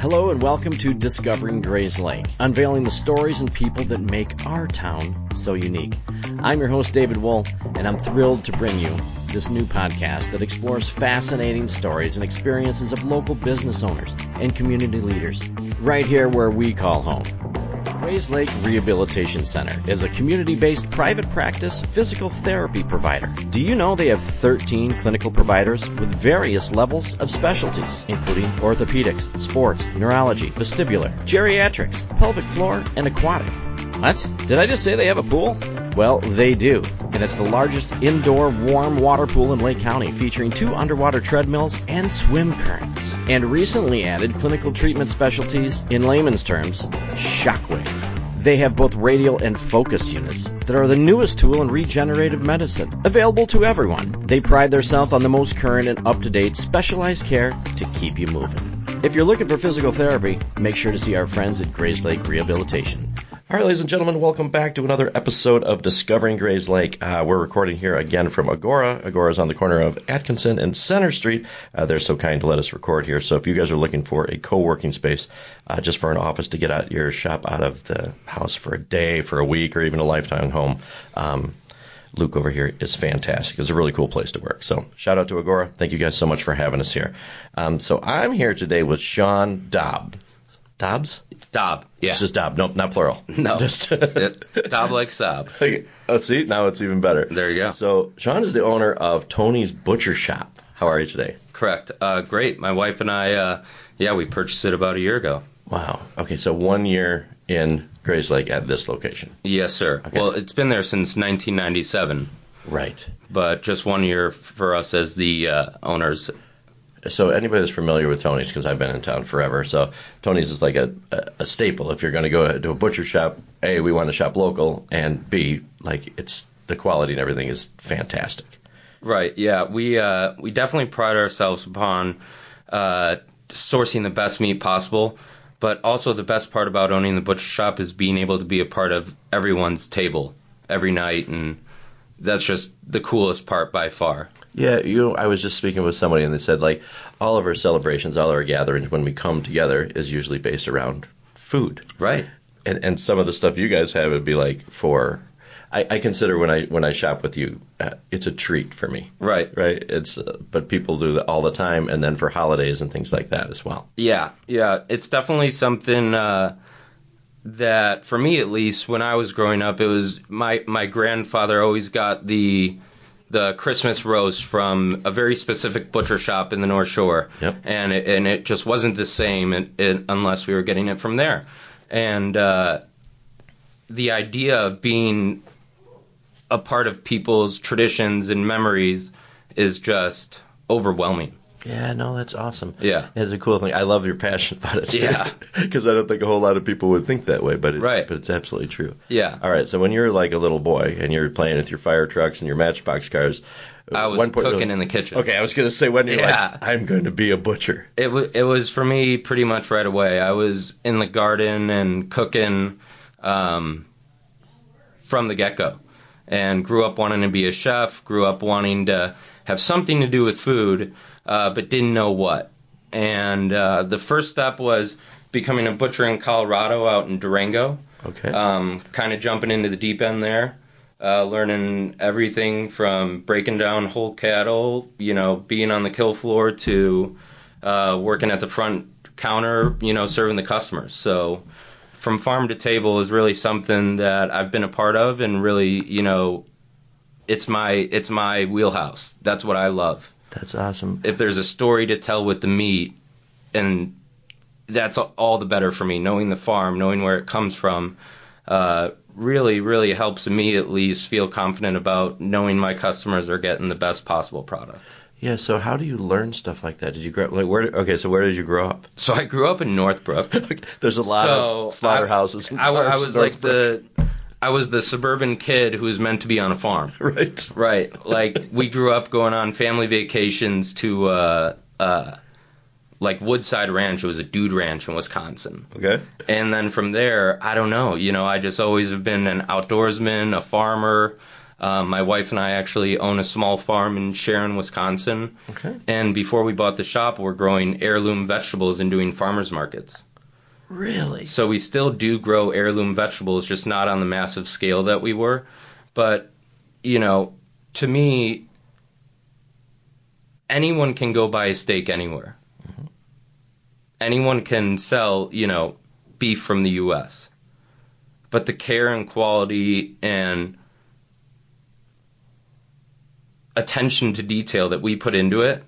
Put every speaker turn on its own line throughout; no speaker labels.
Hello and welcome to Discovering Grayslake, unveiling the stories and people that make our town so unique. I'm your host, David Wool, and I'm thrilled to bring you this new podcast that explores fascinating stories and experiences of local business owners and community leaders, right here where we call home. Grayslake Rehabilitation Center is a community-based private practice physical therapy provider. Do you know they have 13 clinical providers with various levels of specialties, including orthopedics, sports, neurology, vestibular, geriatrics, pelvic floor, and aquatic? What? Did I just say they have a pool? Well, they do, and it's the largest indoor warm water pool in Lake County, featuring 2 underwater treadmills and swim currents. And recently added clinical treatment specialties, in layman's terms, shockwave. They have both radial and focus units that are the newest tool in regenerative medicine, available to everyone. They pride themselves on the most current and up-to-date specialized care to keep you moving. If you're looking for physical therapy, make sure to see our friends at Grayslake Rehabilitation.
All right, ladies and gentlemen, welcome back to another episode of Discovering Grayslake. We're recording here again from Agora. Agora is on the corner of Atkinson and Center Street. They're so kind to let us record here. So if you guys are looking for a co-working space, just for an office to get out your shop out of the house for a day, for a week, or even a lifetime home, Luke over here is fantastic. It's a really cool place to work. So shout out to Agora. Thank you guys so much for having us here. So I'm here today with Sean Dobbs. Dobbs?
Daab, yeah.
It's just Daab. Nope, not plural.
No.
Just
Daab like Saab.
Oh, see? Now it's even better.
There you go.
So Sean is the owner of Tony's Butcher Shop. How are you today?
Correct. Great. My wife and I, we purchased it about a year ago.
Wow. Okay, so 1 year in Grayslake at this location.
Yes, sir.
Okay.
Well, it's been there since 1997.
Right.
But just 1 year for us as the owners.
So anybody that's familiar with Tony's, because I've been in town forever, so Tony's is like a staple. If you're going to go to a butcher shop, A, we want to shop local, and B, like it's the quality and everything is fantastic.
Right, yeah. We definitely pride ourselves upon sourcing the best meat possible, but also the best part about owning the butcher shop is being able to be a part of everyone's table every night, and that's just the coolest part by far.
Yeah, I was just speaking with somebody, and they said, like, all of our celebrations, all our gatherings, when we come together, is usually based around food.
Right.
And some of the stuff you guys have would be like I consider when I shop with you, it's a treat for me.
Right.
Right. But people do that all the time, and then for holidays and things like that as well.
Yeah. It's definitely something that, for me at least, when I was growing up, it was my grandfather always got the Christmas roast from a very specific butcher shop in the North Shore.
Yep.
And it just wasn't the same unless we were getting it from there. And the idea of being a part of people's traditions and memories is just overwhelming.
Yeah, no, that's awesome.
Yeah.
It's a cool thing. I love your passion about it.
Yeah.
Because I don't think a whole lot of people would think that way, but
Right.
But it's absolutely true.
Yeah.
All right, so when you're like a little boy and you're playing with your fire trucks and your Matchbox cars,
I was cooking in the kitchen.
Okay, I was going to say when you're
Yeah.
like, I'm going to be a butcher.
It was for me pretty much right away. I was in the garden and cooking from the get-go, and grew up wanting to be a chef, grew up wanting to have something to do with food, but didn't know what. And the first step was becoming a butcher in Colorado out in Durango.
Okay.
Kind of jumping into the deep end there, learning everything from breaking down whole cattle, being on the kill floor, to working at the front counter, serving the customers. So from farm to table is really something that I've been a part of, and really, it's my wheelhouse. That's what I love.
That's awesome.
If there's a story to tell with the meat, and that's all the better for me. Knowing the farm, knowing where it comes from, really, really helps me at least feel confident about knowing my customers are getting the best possible product.
Yeah, so how do you learn stuff like that? Did you grow up, where did you grow up?
So I grew up in Northbrook.
There's a lot of slaughterhouses.
I was like I was the suburban kid who was meant to be on a farm.
Right.
Right. Like, we grew up going on family vacations to like Woodside Ranch. It was a dude ranch in Wisconsin.
Okay.
And then from there, I don't know. I just always have been an outdoorsman, a farmer. My wife and I actually own a small farm in Sharon, Wisconsin.
Okay.
And before we bought the shop, we're growing heirloom vegetables and doing farmers markets.
Really?
So we still do grow heirloom vegetables, just not on the massive scale that we were. But, to me, anyone can go buy a steak anywhere. Mm-hmm. Anyone can sell, beef from the U.S. But the care and quality and attention to detail that we put into it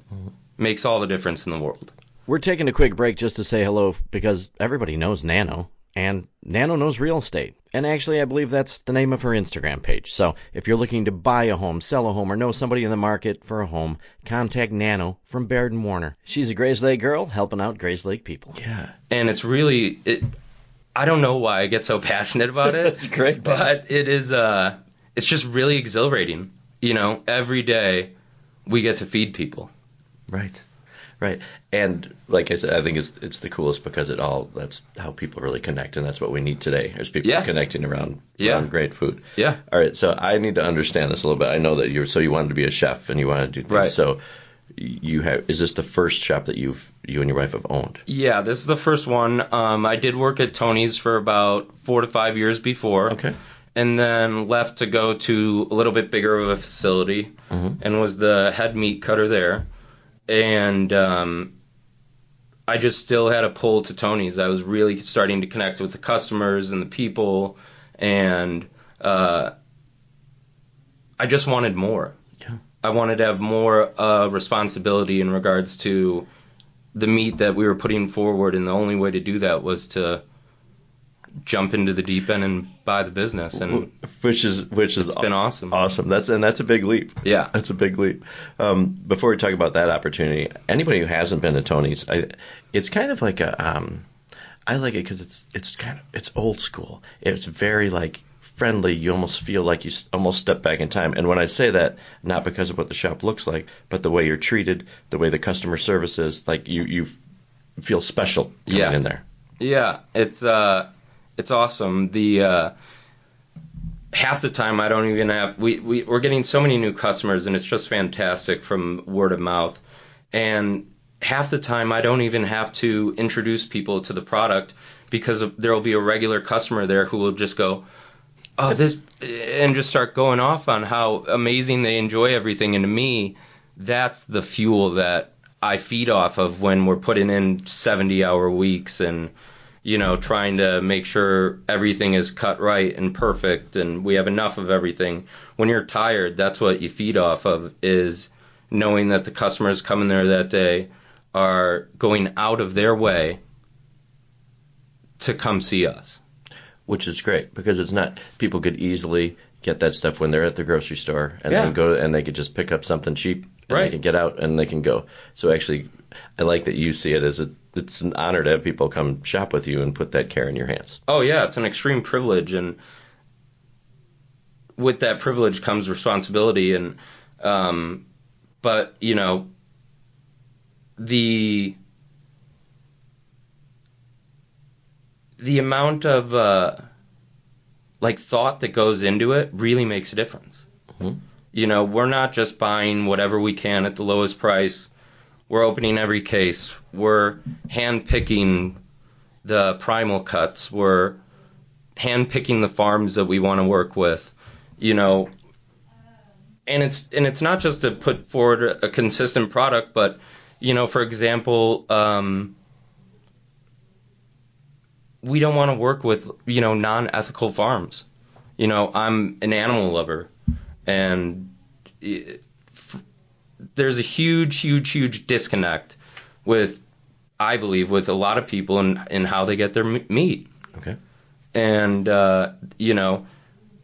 makes all the difference in the world.
We're taking a quick break just to say hello because everybody knows Nano, and Nano knows real estate. And actually, I believe that's the name of her Instagram page. So if you're looking to buy a home, sell a home, or know somebody in the market for a home, contact Nano from Baird & Warner. She's a Grayslake girl helping out Grayslake people.
Yeah.
And it's really, I don't know why I get so passionate about it.
It's great.
But it is, it's just really exhilarating. Every day we get to feed people.
Right. And like I said, I think it's the coolest because that's how people really connect, and that's what we need today. Is people connecting around great food.
Yeah.
All right, so I need to understand this a little bit. I know that you wanted to be a chef and you wanted to do things.
Right.
So is this the first shop that you and your wife have owned?
Yeah, this is the first one. I did work at Tony's for about 4 to 5 years before.
Okay.
And then left to go to a little bit bigger of a facility and was the head meat cutter there. And I just still had a pull to Tony's. I was really starting to connect with the customers and the people, and I just wanted more.
Yeah.
I wanted to have more responsibility in regards to the meat that we were putting forward, and the only way to do that was to jump into the deep end and buy the business, and
which is
it's been awesome.
Awesome. That's a big leap.
Yeah,
that's a big leap. Before we talk about that opportunity, anybody who hasn't been to Tony's, it's kind of like I like it because it's old school. It's very like friendly. You almost feel like you almost step back in time. And when I say that, not because of what the shop looks like, but the way you're treated, the way the customer service is, like you feel special coming in there.
Yeah, it's awesome. The half the time I don't even have we're getting so many new customers, and it's just fantastic from word of mouth. And half the time I don't even have to introduce people to the product because there will be a regular customer there who will just go, "Oh, this," and just start going off on how amazing they enjoy everything. And to me, that's the fuel that I feed off of when we're putting in 70-hour weeks and trying to make sure everything is cut right and perfect and we have enough of everything. When you're tired, that's what you feed off of, is knowing that the customers coming there that day are going out of their way to come see us.
Which is great, because it's not, people could easily get that stuff when they're at the grocery store and then go and they could just pick up something cheap and they can get out and they can go. So actually, I like that you see it as it's an honor to have people come shop with you and put that care in your hands.
Oh yeah, it's an extreme privilege, and with that privilege comes responsibility. And but the amount of thought that goes into it really makes a difference. Mm-hmm. We're not just buying whatever we can at the lowest price. We're opening every case. We're hand-picking the primal cuts. We're hand-picking the farms that we want to work with. And it's not just to put forward a consistent product, but for example, we don't want to work with non-ethical farms. I'm an animal lover, and there's a huge disconnect I believe, with a lot of people in how they get their meat.
Okay.
And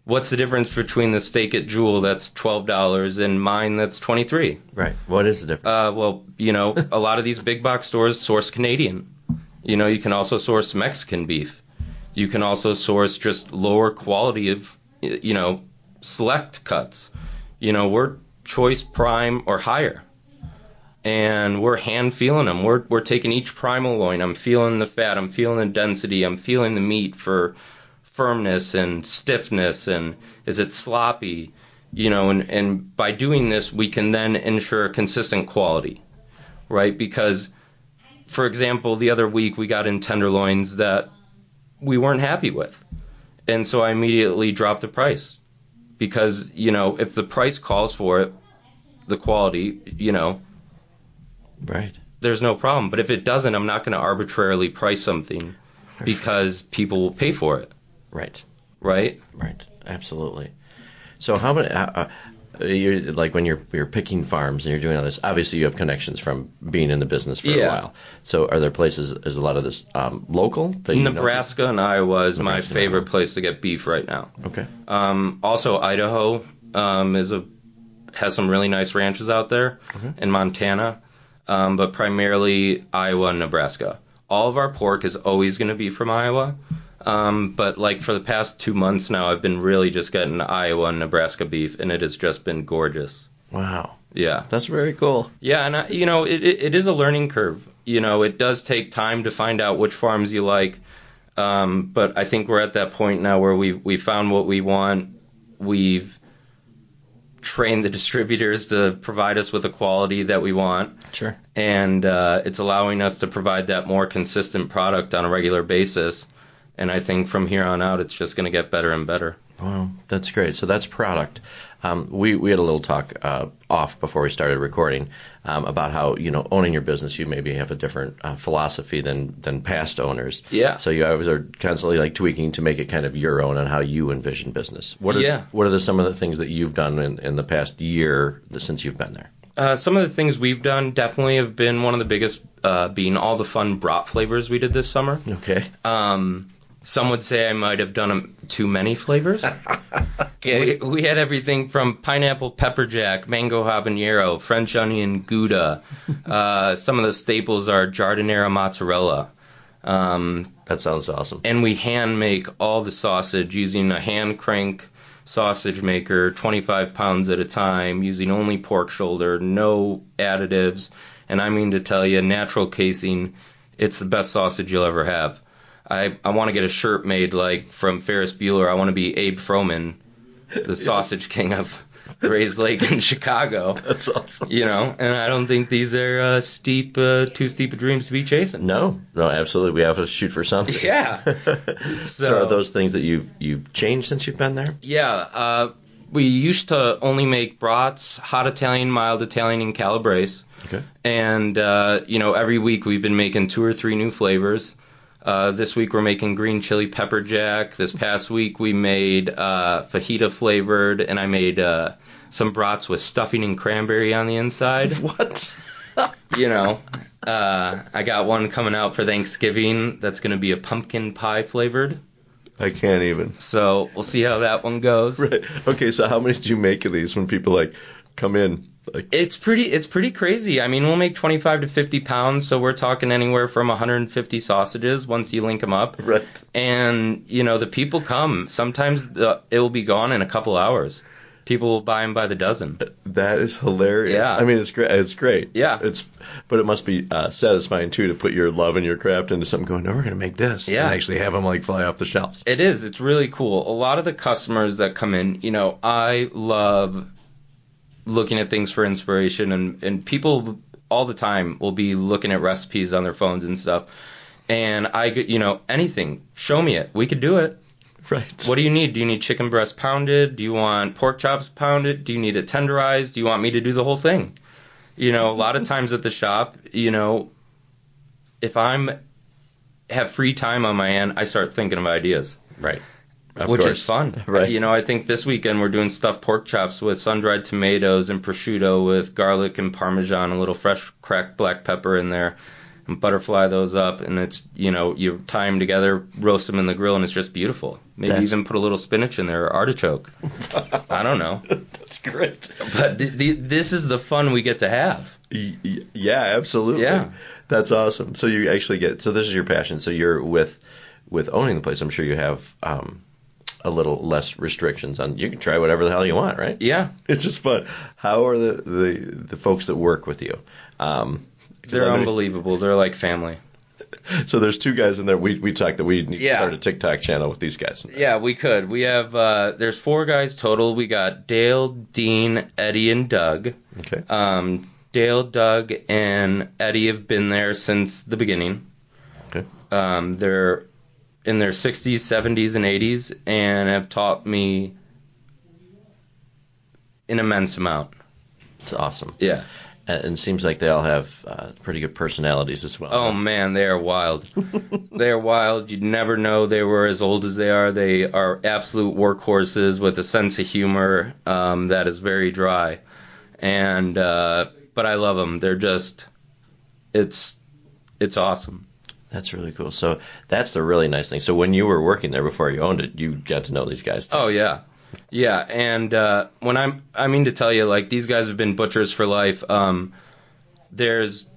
what's the difference between the steak at Jewel that's $12 and mine that's $23?
Right. What is the difference?
Well, a lot of these big box stores source Canadian. You can also source Mexican beef. You can also source just lower quality of, select cuts. We're choice prime or higher. And we're hand feeling them. We're taking each primal loin. I'm feeling the fat. I'm feeling the density. I'm feeling the meat for firmness and stiffness. And is it sloppy? and by doing this, we can then ensure consistent quality, right? Because, for example, the other week we got in tenderloins that we weren't happy with. And so I immediately dropped the price because, if the price calls for it, the quality,
right,
there's no problem. But if it doesn't, I'm not going to arbitrarily price something because people will pay for it.
Right.
Right?
Right. Absolutely. So how many, you're, like when you're picking farms and you're doing all this, obviously you have connections from being in the business for a while. So are there places, is a lot of this local? That
Nebraska and Iowa is my favorite place to get beef right now.
Okay.
Also, Idaho has some really nice ranches out there, in Montana, but primarily Iowa and Nebraska. All of our pork is always going to be from Iowa. But like for the past 2 months now, I've been really just getting Iowa and Nebraska beef, and it has just been gorgeous.
Wow.
Yeah.
That's very cool.
Yeah, and it is a learning curve. It does take time to find out which farms you like. But I think we're at that point now where we found what we want. We've trained the distributors to provide us with the quality that we want.
Sure.
And it's allowing us to provide that more consistent product on a regular basis. And I think from here on out, it's just going to get better and better.
Wow, that's great. So that's product. We had a little talk off before we started recording about how, owning your business, you maybe have a different philosophy than past owners.
Yeah.
So you always are constantly like tweaking to make it kind of your own and how you envision business. What are some of the things that you've done in the past year since you've been there?
Some of the things we've done definitely have been one of the biggest being all the fun brat flavors we did this summer.
Okay.
Some would say I might have done too many flavors.
Okay.
We had everything from pineapple pepper jack, mango habanero, French onion Gouda. Some of the staples are giardiniera mozzarella.
That sounds awesome.
And we hand make all the sausage using a hand crank sausage maker, 25 pounds at a time, using only pork shoulder, no additives. And I mean to tell you, natural casing, it's the best sausage you'll ever have. I want to get a shirt made like from Ferris Bueller. I want to be Abe Froman, the sausage king of Grayslake in Chicago.
That's awesome.
And I don't think these are too steep of dreams to be chasing.
No, absolutely. We have to shoot for something.
Yeah.
So are those things that you've changed since you've been there?
Yeah. We used to only make brats, hot Italian, mild Italian, and calabrese.
Okay.
And, every week we've been making 2 or 3 new flavors. This week we're making green chili pepper jack. This past week we made fajita flavored, and I made some brats with stuffing and cranberry on the inside.
What?
I got one coming out for Thanksgiving that's going to be a pumpkin pie flavored.
I can't even.
So we'll see how that one goes.
Right. Okay, so how many did you make of these when people come in?
It's pretty crazy. I mean, we'll make 25 to 50 pounds, so we're talking anywhere from 150 sausages once you link them up.
Right.
And, the people come. Sometimes it will be gone in a couple hours. People will buy them by the dozen.
That is hilarious.
Yeah.
I mean, it's great. It's great.
Yeah.
But it must be satisfying, too, to put your love and your craft into something going, no, we're going to make this.
Yeah.
And actually have them, fly off the shelves.
It is. It's really cool. A lot of the customers that come in, I love looking at things for inspiration, and people all the time will be looking at recipes on their phones and stuff. And anything, show me it. We could do it.
Right.
What do you need? Do you need chicken breast pounded? Do you want pork chops pounded? Do you need it tenderized? Do you want me to do the whole thing? A lot of times at the shop, if have free time on my end, I start thinking of ideas.
Right.
Which is fun.
Right.
I think this weekend we're doing stuffed pork chops with sun-dried tomatoes and prosciutto with garlic and Parmesan, a little fresh cracked black pepper in there, and butterfly those up. And it's, you tie them together, roast them in the grill, and it's just beautiful. Maybe even put a little spinach in there or artichoke. I don't know.
That's great.
But this is the fun we get to have.
Yeah, absolutely.
Yeah.
That's awesome. So you actually so this is your passion. So you're with owning the place, I'm sure you have a little less restrictions on, you can try whatever the hell you want, right?
Yeah.
It's just fun. How are the folks that work with you?
They're unbelievable. They're like family.
So there's 2 guys in there. We talked that we need to start a TikTok channel with these guys.
Yeah, we could. We have there's 4 guys total. We got Dale, Dean, Eddie, and Doug.
Okay.
Dale, Doug, and Eddie have been there since the beginning.
Okay.
They're in their 60s, 70s, and 80s, and have taught me an immense amount.
It's awesome.
Yeah.
And it seems like they all have pretty good personalities as well.
Oh, man, they are wild. They are wild. You'd never know they were as old as they are. They are absolute workhorses with a sense of humor that is very dry. And but I love them. They're just, it's awesome.
That's really cool. So that's the really nice thing. So when you were working there before you owned it, you got to know these guys too.
Oh, yeah. Yeah, and when I mean to tell you, like, these guys have been butchers for life. There's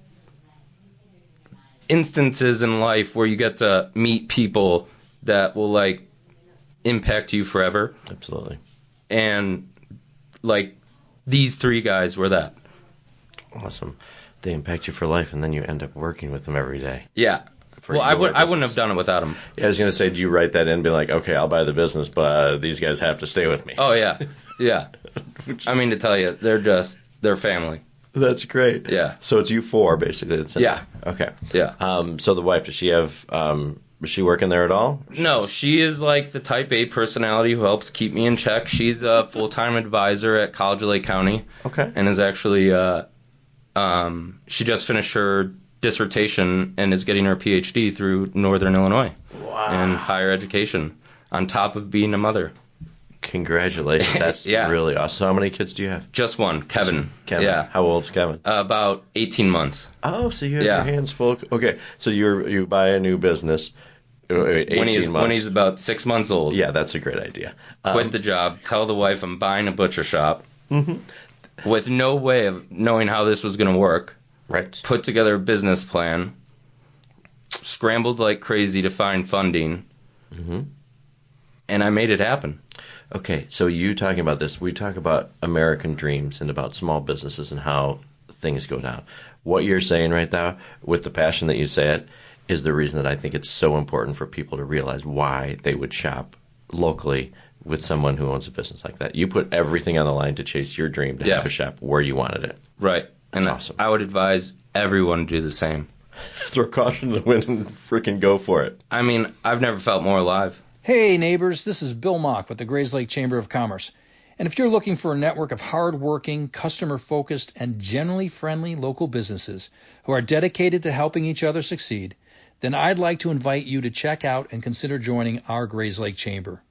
instances in life where you get to meet people that will, like, impact you forever.
Absolutely.
And, like, these 3 guys were that.
Awesome. They impact you for life, and then you end up working with them every day.
Yeah. Well, I wouldn't have done it without them.
Yeah, I was going to say, do you write that in and be like, okay, I'll buy the business, but these guys have to stay with me?
Oh, yeah. Yeah. I mean to tell you, they're family.
That's great.
Yeah.
So it's you 4, basically.
Yeah.
Okay.
Yeah.
So the wife, does she have, is she working there at all?
No, she is like the type A personality who helps keep me in check. She's a full-time advisor at College of Lake County.
Okay.
And is actually, she just finished her dissertation and is getting her PhD through Northern Illinois.
Wow.
In higher education, on top of being a mother.
Congratulations. That's really awesome. So how many kids do you have?
Just one, Kevin.
Kevin.
Yeah.
How old's Kevin?
About 18 months.
Oh, so you have your hands full. Okay, so you buy a new business. 18 months.
When he's about 6 months old.
Yeah, that's a great idea.
Quit the job. Tell the wife I'm buying a butcher shop.
Mm-hmm.
With no way of knowing how this was going to work.
Right.
Put together a business plan. Scrambled like crazy to find funding.
Mm-hmm.
And I made it happen.
Okay, so you talking about this, we talk about American dreams and about small businesses and how things go down. What you're saying right now, with the passion that you say it, is the reason that I think it's so important for people to realize why they would shop locally with someone who owns a business like that. You put everything on the line to chase your dream to have a shop where you wanted it.
Right.
That's
and
awesome.
I would advise everyone to do the same.
Throw caution to the wind and freaking go for it.
I mean, I've never felt more alive.
Hey neighbors, this is Bill Mock with the Grayslake Chamber of Commerce. And if you're looking for a network of hard-working, customer-focused, and generally friendly local businesses who are dedicated to helping each other succeed, then I'd like to invite you to check out and consider joining our Grayslake Chamber.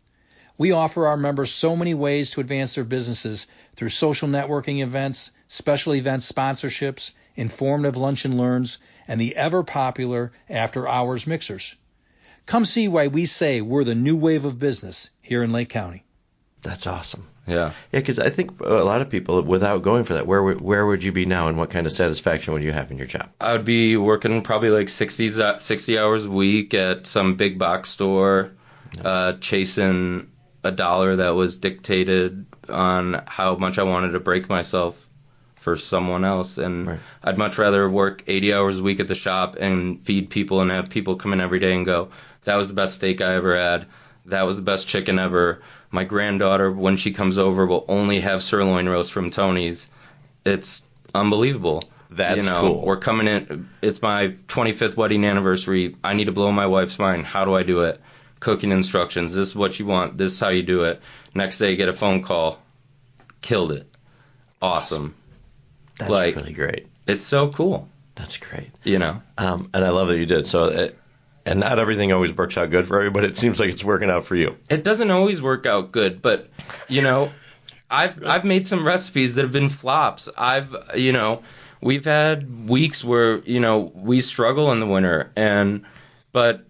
We offer our members so many ways to advance their businesses through social networking events, special event sponsorships, informative lunch and learns, and the ever-popular after-hours mixers. Come see why we say we're the new wave of business here in Lake County.
That's awesome.
Yeah.
Yeah, because I think a lot of people, without going for that, where would you be now, and what kind of satisfaction would you have in your job?
I would be working probably like 60 hours a week at some big box store, chasing a dollar that was dictated on how much I wanted to break myself for someone else. And I'd much rather work 80 hours a week at the shop and feed people and have people come in every day and go, that was the best steak I ever had. That was the best chicken ever. My granddaughter, when she comes over, will only have sirloin roast from Tony's. It's unbelievable.
That's cool.
We're coming in. It's my 25th wedding anniversary. I need to blow my wife's mind. How do I do it? Cooking instructions. This is what you want. This is how you do it. Next day, get a phone call. Killed it. Awesome.
That's really great.
It's so cool.
That's great.
You know.
And I love that you did. So, and not everything always works out good for everybody, but it seems like it's working out for you.
It doesn't always work out good, but, you know, I've made some recipes that have been flops. We've had weeks where, we struggle in the winter, but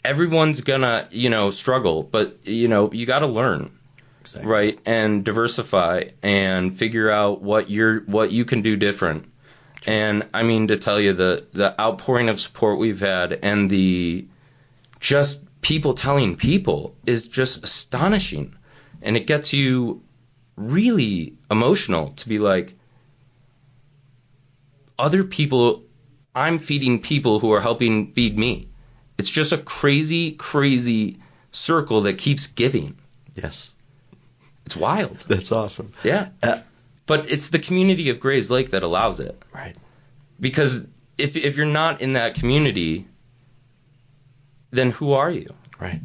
everyone's gonna, struggle, but, you got to learn. Exactly. Right, and diversify and figure out what you can do different. And I mean to tell you, the outpouring of support we've had and the just people telling people is just astonishing. And it gets you really emotional to be like, other people I'm feeding people who are helping feed me. It's just a crazy, crazy circle that keeps giving.
Yes.
It's wild.
That's awesome.
Yeah. But it's the community of Grayslake that allows it.
Right.
Because if you're not in that community, then who are you?
Right.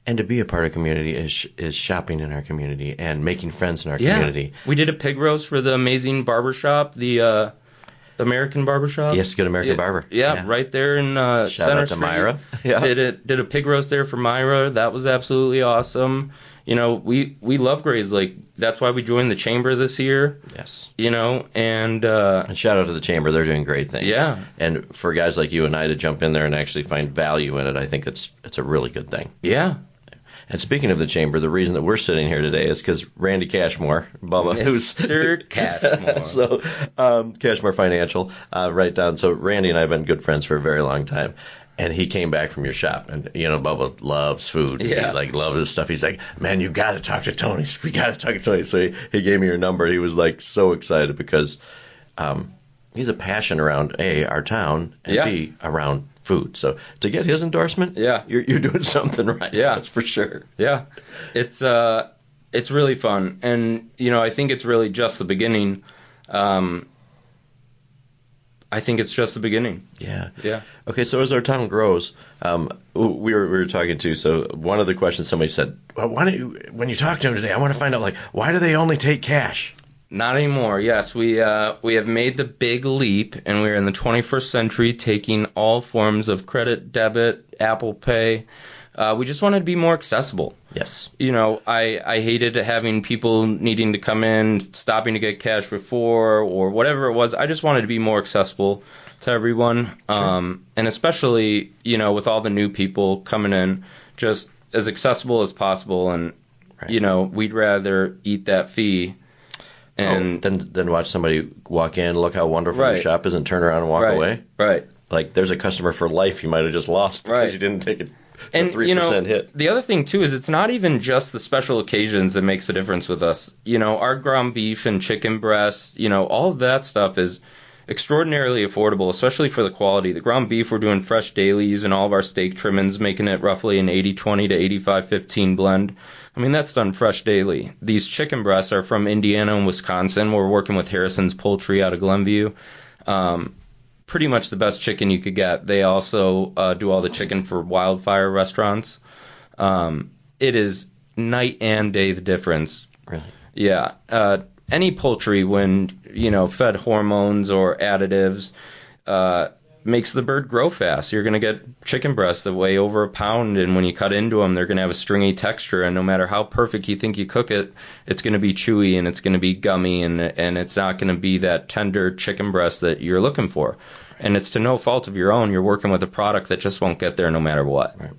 And to be a part of community is shopping in our community and making friends in our community.
We did a pig roast for the amazing barbershop, the American barbershop.
Yes, good American barber.
Yeah, right there in
Shout
Center
out to
Street.
Myra. Yeah.
Did a pig roast there for Myra. That was absolutely awesome. You know, we love Grayslake. That's why we joined the chamber this year.
Yes.
You know, and
shout out to the chamber. They're doing great things.
Yeah.
And for guys like you and I to jump in there and actually find value in it, I think it's a really good thing.
Yeah.
And speaking of the chamber, the reason that we're sitting here today is because Randy Cashmore, Bubba,
Mr. Cashmore.
So Cashmore Financial, right down. So Randy and I have been good friends for a very long time. And he came back from your shop, and Bubba loves food.
Yeah.
He loves his stuff. He's like, man, you got to talk to Tony. We got to talk to Tony. So he gave me your number. He was like so excited because he's a passion around our town and B around food. So to get his endorsement, you're doing something right.
Yeah,
that's for sure.
Yeah, it's really fun, and I think it's really just the beginning. I think it's just the beginning.
Yeah.
Yeah.
Okay, so as our town grows, we were talking to, so one of the questions somebody said, well, why don't you, when you talk to them today, I want to find out, why do they only take cash?
Not anymore. Yes, we have made the big leap, and we're in the 21st century taking all forms of credit, debit, Apple Pay. We just wanted to be more accessible.
Yes.
I hated having people needing to come in, stopping to get cash before, or whatever it was. I just wanted to be more accessible to everyone.
Sure.
And especially, with all the new people coming in, just as accessible as possible. And, we'd rather eat that fee. And
then watch somebody walk in, look how wonderful your shop is, and turn around and walk away.
Right.
Like there's a customer for life you might have just lost because you didn't take it.
And
3% hit.
The other thing too is it's not even just the special occasions that makes a difference with us. Our ground beef and chicken breast, all of that stuff is extraordinarily affordable, especially for the quality. The ground beef, we're doing fresh daily, using all of our steak trimmings, making it roughly an 80-20 to 85-15 blend. I mean, that's done fresh daily. These chicken breasts are from Indiana and Wisconsin. We're working with Harrison's Poultry out of Glenview. Pretty much the best chicken you could get. They also do all the chicken for Wildfire restaurants. It is night and day the difference.
Really?
Yeah. Any poultry, when fed hormones or additives, makes the bird grow fast. You're going to get chicken breasts that weigh over a pound, and when you cut into them, they're going to have a stringy texture, and no matter how perfect you think you cook it, it's going to be chewy, and it's going to be gummy, and it's not going to be that tender chicken breast that you're looking for. And it's to no fault of your own. You're working with a product that just won't get there no matter what.
Right.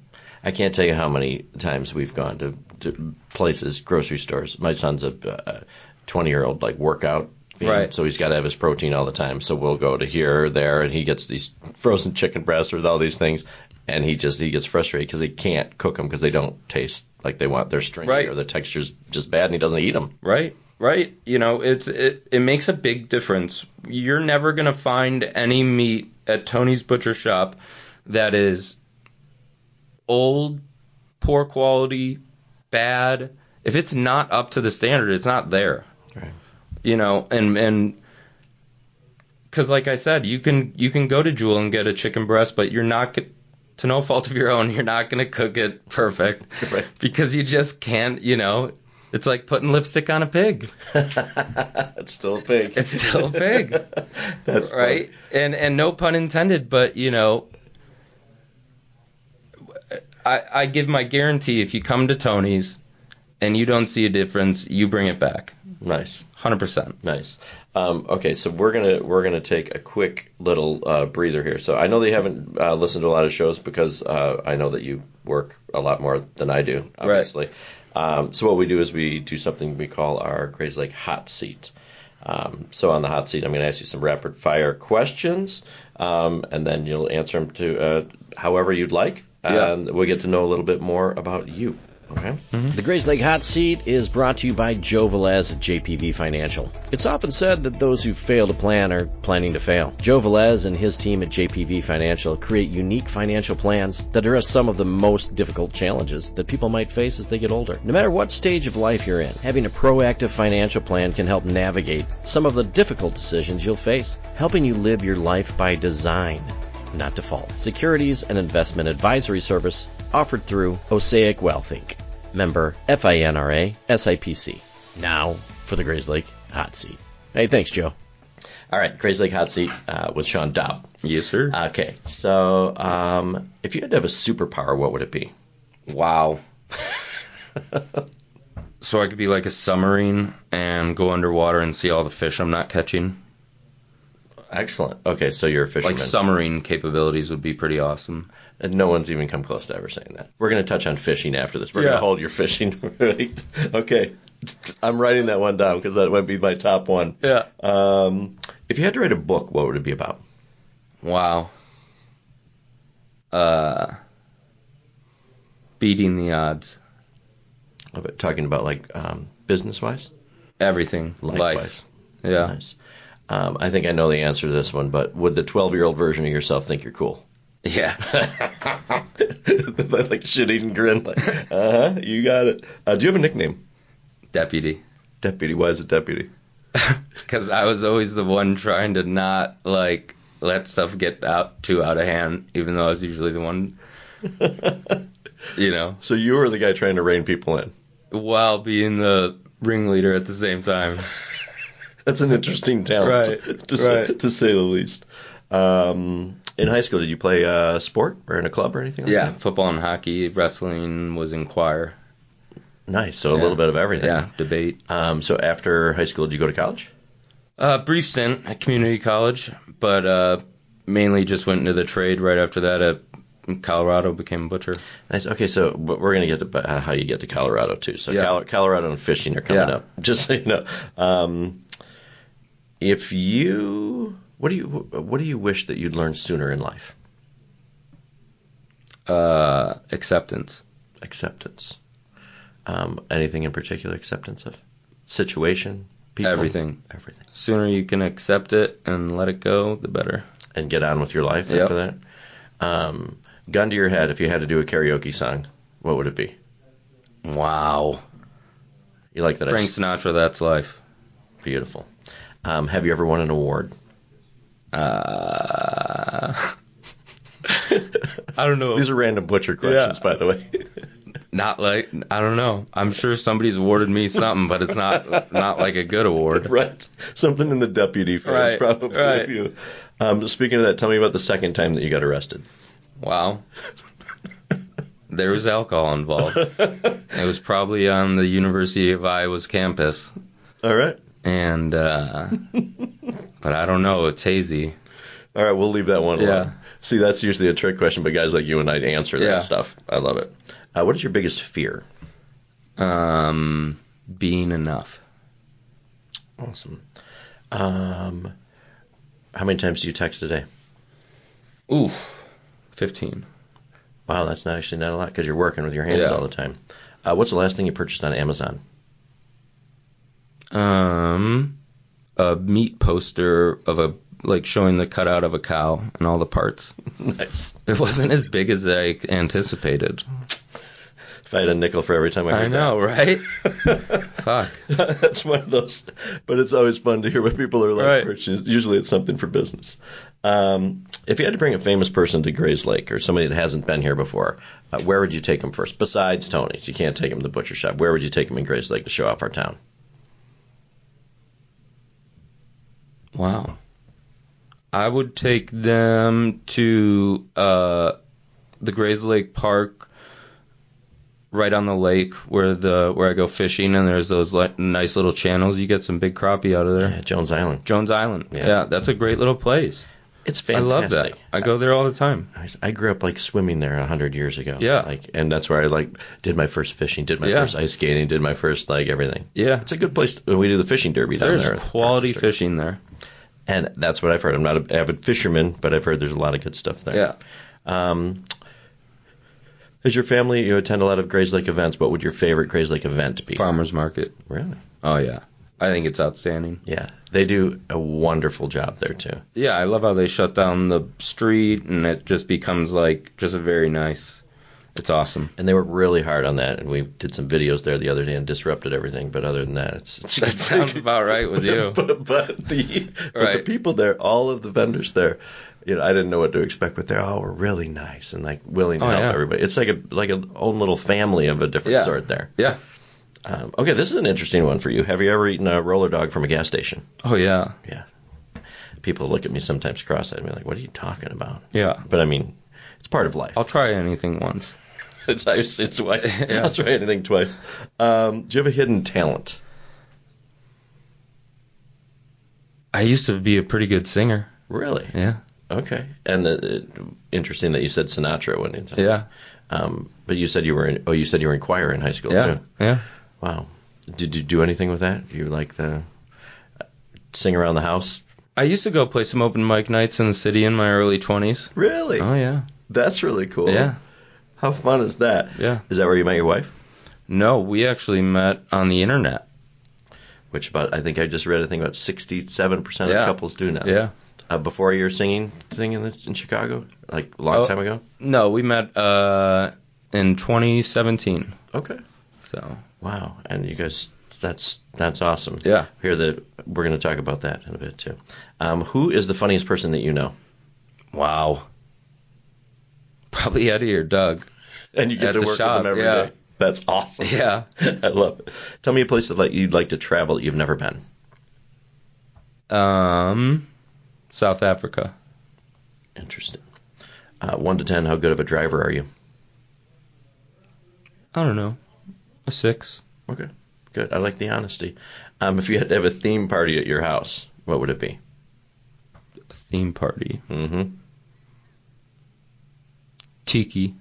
I can't tell you how many times we've gone to places, grocery stores. My son's a 20-year-old, workout fiend,
right.
So he's got to have his protein all the time. So we'll go to here or there, and he gets these frozen chicken breasts with all these things, and he gets frustrated because he can't cook them because they don't taste like they want. They're stringy or the texture's just bad, and he doesn't eat them.
Right. It makes a big difference. You're never going to find any meat at Tony's Butcher Shop that is old, poor quality, bad. If it's not up to the standard, it's not there.
Right.
And because like I said, you can go to Jewel and get a chicken breast, but you're not, to no fault of your own, you're not going to cook it perfect.
Right.
Because you just can't, It's like putting lipstick on a pig.
It's still a pig.
It's still a pig.
That's
right. And no pun intended, but I give my guarantee, if you come to Tony's and you don't see a difference, you bring it back.
Nice.
100%.
Nice. Okay, so we're gonna take a quick little breather here. So I know that you haven't listened to a lot of shows because I know that you work a lot more than I do, obviously. Right. So what we do is we do something we call our Grayslake Hot Seat. So on the hot seat, I'm going to ask you some rapid fire questions, and then you'll answer them to however you'd like, and we'll get to know a little bit more about you. Okay.
The Grayslake Hot Seat is brought to you by Joe Velez at JPV Financial. It's often said that those who fail to plan are planning to fail. Joe Velez and his team at JPV Financial create unique financial plans that address some of the most difficult challenges that people might face as they get older. No matter what stage of life you're in, having a proactive financial plan can help navigate some of the difficult decisions you'll face, helping you live your life by design, not default. Securities and investment advisory service offered through Osaic Wealth Inc. Member FINRA SIPC. Now for the Grayslake Hot Seat. Hey, thanks, Joe.
All right, Grayslake Hot Seat with Sean Dobbs.
Yes, sir.
Okay, so if you had to have a superpower, what would it be?
Wow. So I could be like a submarine and go underwater and see all the fish I'm not catching.
Excellent. Okay, so you're a fisherman.
Like submarine capabilities would be pretty awesome.
And no one's even come close to ever saying that. We're going to touch on fishing after this. We're going to hold your fishing. Right? Okay. I'm writing that one down because that would be my top one.
Yeah.
If you had to write a book, what would it be about?
Wow. Beating the odds.
Talking about like business-wise?
Everything.
Life-wise.
Yeah.
Nice. I think I know the answer to this one, but would the 12-year-old version of yourself think you're cool?
Yeah.
Like shit-eating grin. Like, you got it. Do you have a nickname?
Deputy.
Deputy. Why is it deputy?
Because I was always the one trying to not, like, let stuff get too out of hand, even though I was usually the one, you know.
So you were the guy trying to rein people in?
While being the ringleader at the same time.
That's an interesting talent,
right,
to say the least. In high school, did you play sport or in a club or anything like that?
Yeah, football and hockey. Wrestling was in choir.
Nice, so a little bit of everything.
Yeah, debate.
So after high school, did you go to college?
Brief stint at community college, but mainly just went into the trade right after that at Colorado, became a butcher.
Nice. Okay, so we're going to get to how you get to Colorado, too. So
yeah.
Colorado and fishing are coming up, just so you know. What do you wish that you'd learned sooner in life?
Acceptance.
Acceptance. Anything in particular? Acceptance of situation, people,
everything.
Everything.
Sooner you can accept it and let it go, the better.
And get on with your life after that. Gun to your head, if you had to do a karaoke song, what would it be?
Wow.
You like that?
Frank Sinatra, That's Life.
Beautiful. Have you ever won an award?
I don't know.
These are random butcher questions, by the way.
Not like, I don't know. I'm sure somebody's awarded me something, but it's not like a good award.
Right. Something in the deputy phrase, probably.
Right.
Speaking of that, tell me about the second time that you got arrested.
Wow. There was alcohol involved. It was probably on the University of Iowa's campus.
All right.
And, but I don't know. It's hazy.
All right, we'll leave that one alone.
Yeah.
See, that's usually a trick question, but guys like you and I answer that stuff. I love it. What is your biggest fear?
Being enough.
Awesome. How many times do you text a day?
Ooh, 15.
Wow, that's actually not a lot because you're working with your hands all the time. What's the last thing you purchased on Amazon?
A meat poster of showing the cutout of a cow and all the parts.
Nice.
It wasn't as big as I anticipated.
If I had a nickel for every time I heard
know, right? Fuck.
That's one of those. But it's always fun to hear what people are like.
Right.
Usually it's something for business. If you had to bring a famous person to Grayslake or somebody that hasn't been here before, where would you take them first? Besides Tony's. You can't take them to the butcher shop. Where would you take them in Grayslake to show off our town?
Wow. I would take them to the Grayslake Park right on the lake where I go fishing, and there's those nice little channels. You get some big crappie out of there.
Yeah, Jones Island.
Jones Island. Yeah, that's a great little place.
It's fantastic.
I love that. I go there all the time.
I grew up swimming there 100 years ago.
Yeah.
And that's where I did my first fishing, did my first ice skating, did my first everything.
Yeah.
It's a good place. We do the fishing derby down there.
There's quality fishing there.
And that's what I've heard. I'm not an avid fisherman, but I've heard there's a lot of good stuff there.
Yeah.
As your family, you attend a lot of Grayslake events. What would your favorite Grayslake event be?
Farmers market.
Really?
Oh, yeah. I think it's outstanding.
Yeah. They do a wonderful job there, too.
Yeah, I love how they shut down the street, and it just becomes, like, just a very nice... It's awesome.
And they work really hard on that, and we did some videos there the other day and disrupted everything, but other than that, it's
that sounds about right with you.
But the people there, all of the vendors there, I didn't know what to expect, but they all were really nice and like willing to help everybody. It's like an own little family of a different sort there.
Yeah.
Okay, this is an interesting one for you. Have you ever eaten a roller dog from a gas station?
Oh, yeah.
Yeah. People look at me sometimes cross-eyed and be like, what are you talking about?
Yeah.
But I mean, it's part of life.
I'll try anything once.
It's twice.
Yeah.
I'll try anything twice. Do you have a hidden talent?
I used to be a pretty good singer.
Really?
Yeah.
Okay. And interesting that you said Sinatra when you said
Yeah.
But you said you were in choir in high school too.
Yeah.
Wow. Did you do anything with that? You like the sing around the house?
I used to go play some open mic nights in the city in my early 20s.
Really?
Oh, yeah.
That's really cool.
Yeah.
How fun is that?
Yeah.
Is that where you met your wife?
No, we actually met on the internet.
Which I think I just read about 67% of couples do now.
Yeah.
Before you were singing in Chicago, like a long time ago?
No, we met in 2017.
Okay.
So.
Wow. And you guys, that's awesome.
Yeah.
We're going to talk about that in a bit too. Who is the funniest person that you know?
Wow. Probably Eddie or Doug.
And you get to work with them every day. That's awesome.
Yeah.
I love it. Tell me a place that you'd like to travel that you've never been.
South Africa.
Interesting. 1 to 10, how good of a driver are you?
I don't know. A 6.
Okay. Good. I like the honesty. If you had to have a theme party at your house, what would it be?
A theme party.
Mm-hmm.
Tiki.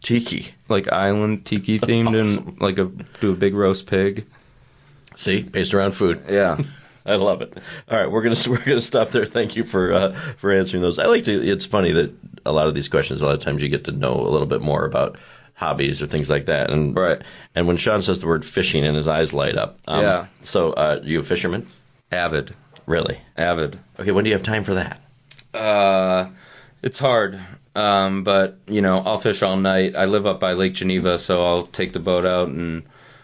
Tiki.
Like island tiki themed
Awesome.
and do a big roast pig.
See, based around food.
Yeah.
I love it. All right, we're gonna stop there. Thank you for answering those. It's funny that a lot of these questions, a lot of times you get to know a little bit more about hobbies or things like that. And
right.
And when Sean says the word fishing, and his eyes light up.
Yeah.
So, you a fisherman?
Avid.
Really?
Avid.
Okay. When do you have time for that?
It's hard. But I'll fish all night. I live up by Lake Geneva, so I'll take the boat out, and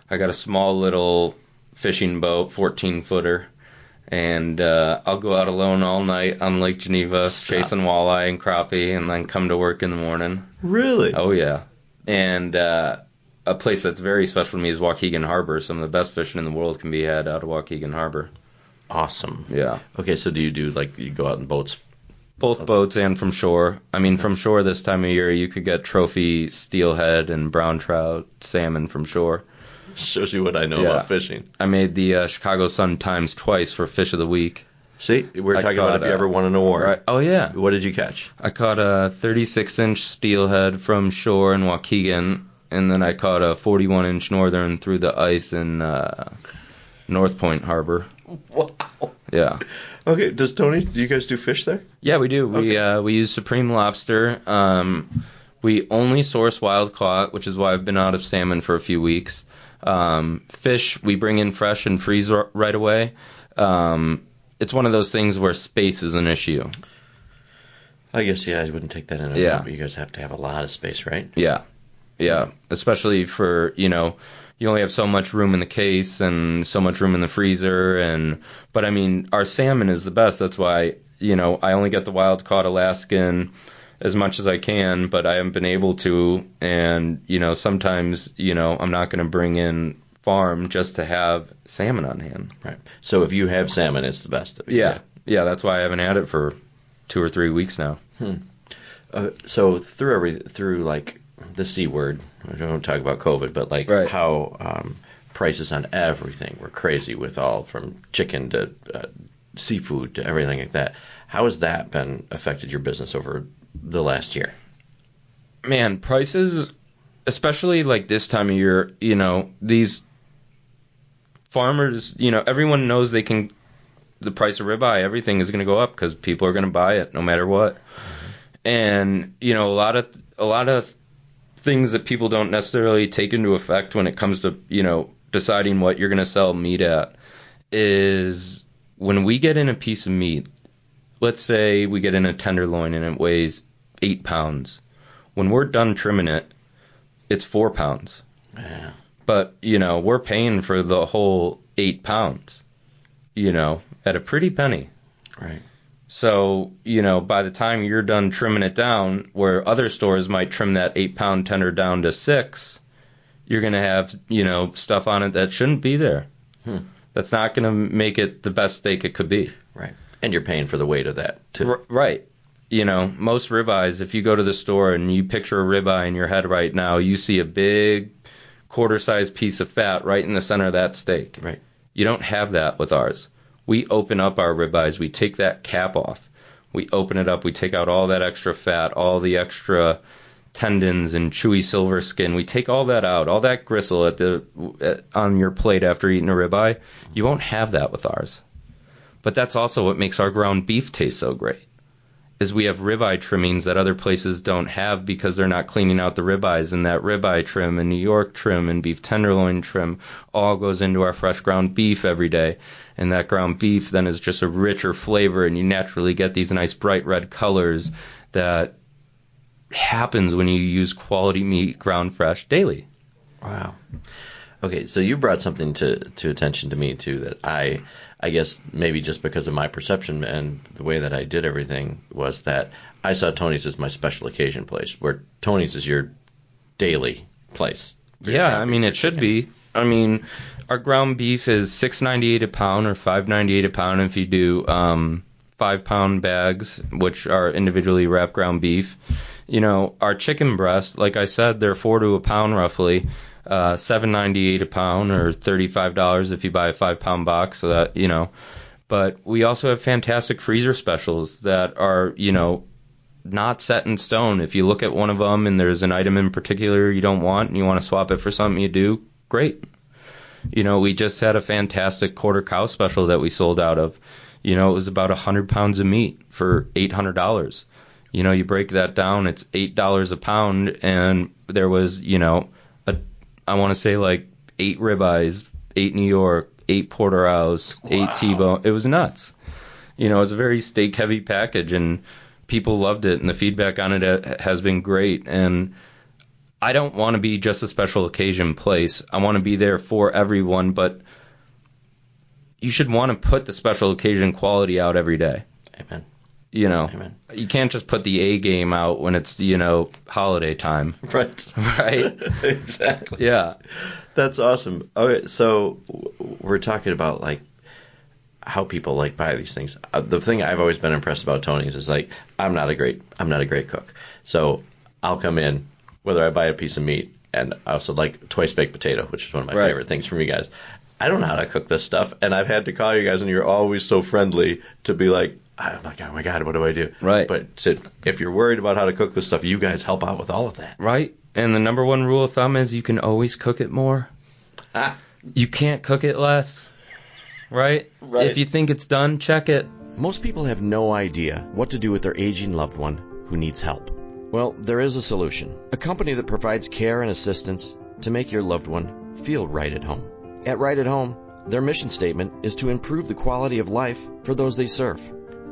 I got a small little fishing boat, 14-footer. And I'll go out alone all night on Lake Geneva, chasing walleye and crappie, and then come to work in the morning.
Really?
Oh, yeah. And a place that's very special to me is Waukegan Harbor. Some of the best fishing in the world can be had out of Waukegan Harbor.
Awesome.
Yeah.
Okay, so do you do, you go out in boats?
Both boats and from shore. I mean, from shore this time of year, you could get trophy steelhead and brown trout, salmon from shore.
Shows you what I know about fishing.
I made the Chicago Sun-Times twice for Fish of the Week.
See, we're talking about if you ever won an award.
Right. Oh, yeah.
What did you catch?
I caught a 36-inch steelhead from shore in Waukegan, and then I caught a 41-inch northern through the ice in North Point Harbor.
Wow.
Yeah.
Okay, do you guys do fish there?
Yeah, we do. Okay. We use Supreme Lobster. We only source wild caught, which is why I've been out of salmon for a few weeks. Fish, we bring in fresh and freeze right away. It's one of those things where space is an issue.
I guess, I wouldn't take that into account, but you guys have to have a lot of space, right?
Yeah. Yeah, especially for, you only have so much room in the case and so much room in the freezer. But, I mean, our salmon is the best. That's why, I only get the wild-caught Alaskan as much as I can, but I haven't been able to. And, sometimes, I'm not going to bring in farm just to have salmon on hand.
Right. So if you have salmon, it's the best of it.
Yeah. Yeah, that's why I haven't had it for 2 or 3 weeks now.
So through the C word, I don't talk about COVID, but how prices on everything were crazy with all from chicken to seafood to everything like that. How has that been affected your business over the last year?
Man, prices, especially this time of year, these farmers, everyone knows the price of ribeye, everything is going to go up because people are going to buy it no matter what. Mm-hmm. And, a lot of things that people don't necessarily take into effect when it comes to, deciding what you're going to sell meat at is when we get in a piece of meat, let's say we get in a tenderloin and it weighs 8 pounds. When we're done trimming it, it's 4 pounds.
Yeah.
But, we're paying for the whole 8 pounds, at a pretty penny.
Right.
So, by the time you're done trimming it down, where other stores might trim that 8-pound tender down to 6, you're going to have, stuff on it that shouldn't be there. That's not going to make it the best steak it could be.
Right. And you're paying for the weight of that, too.
Right. Most ribeyes, if you go to the store and you picture a ribeye in your head right now, you see a big quarter-sized piece of fat right in the center of that steak.
Right.
You don't have that with ours. We open up our ribeyes. We take that cap off. We open it up. We take out all that extra fat, all the extra tendons and chewy silver skin. We take all that out, all that gristle on your plate after eating a ribeye. You won't have that with ours. But that's also what makes our ground beef taste so great, is we have ribeye trimmings that other places don't have because they're not cleaning out the ribeyes. And that ribeye trim and New York trim and beef tenderloin trim all goes into our fresh ground beef every day. And that ground beef then is just a richer flavor, and you naturally get these nice bright red colors that happens when you use quality meat ground fresh daily.
Wow. Okay, so you brought something to attention to me, too, that I guess maybe just because of my perception and the way that I did everything was that I saw Tony's as my special occasion place, where Tony's is your daily place.
Yeah, it should be. Our ground beef is $6.98 a pound or $5.98 a pound if you do 5-pound bags, which are individually wrapped ground beef. Our chicken breast, like I said, they're $4 to a pound roughly. $7.98 a pound or $35 if you buy a 5-pound box. So that, but we also have fantastic freezer specials that are, not set in stone. If you look at one of them and there's an item in particular you don't want and you want to swap it for something you do, great. We just had a fantastic quarter cow special that we sold out of. It was about 100 pounds of meat for $800. You break that down, it's $8 a pound, and there was, I want to say like 8 ribeyes, 8 New York, 8 porterhouse, 8 T-bone. It was nuts. It was a very steak-heavy package, and people loved it, and the feedback on it has been great. And I don't want to be just a special occasion place. I want to be there for everyone, but you should want to put the special occasion quality out every day.
Amen.
Amen. You can't just put the A game out when it's, holiday time.
Right.
Right?
Exactly.
Yeah.
That's awesome. Okay, so we're talking about, like, how people, like, buy these things. The thing I've always been impressed about Tony's is, like, I'm not a great cook. So I'll come in, whether I buy a piece of meat, and I also like twice baked potato, which is one of my favorite things from you guys. I don't know how to cook this stuff, and I've had to call you guys, and you're always so friendly to be like, oh my God, what do I do?
Right.
But Sid, if you're worried about how to cook this stuff, you guys help out with all of that.
Right. And the number one rule of thumb is you can always cook it more. You can't cook it less. Right? If you think it's done, check it.
Most people have no idea what to do with their aging loved one who needs help. Well, there is a solution. A company that provides care and assistance to make your loved one feel right at home. At Right at Home, their mission statement is to improve the quality of life for those they serve.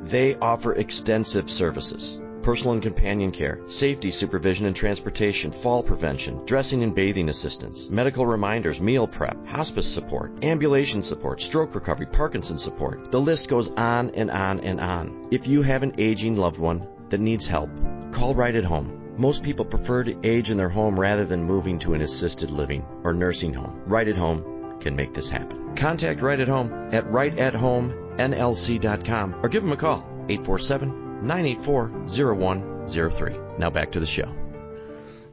They offer extensive services: personal and companion care, safety supervision and transportation, fall prevention, dressing and bathing assistance, medical reminders, meal prep, hospice support, ambulation support, stroke recovery, Parkinson's support. The list goes on and on and on. If you have an aging loved one that needs help, call Right at Home. Most people prefer to age in their home rather than moving to an assisted living or nursing home. Right at Home can make this happen. Contact Right at Home at rightathomenlc.com or give them a call, 847-984-0103. Now back to the show.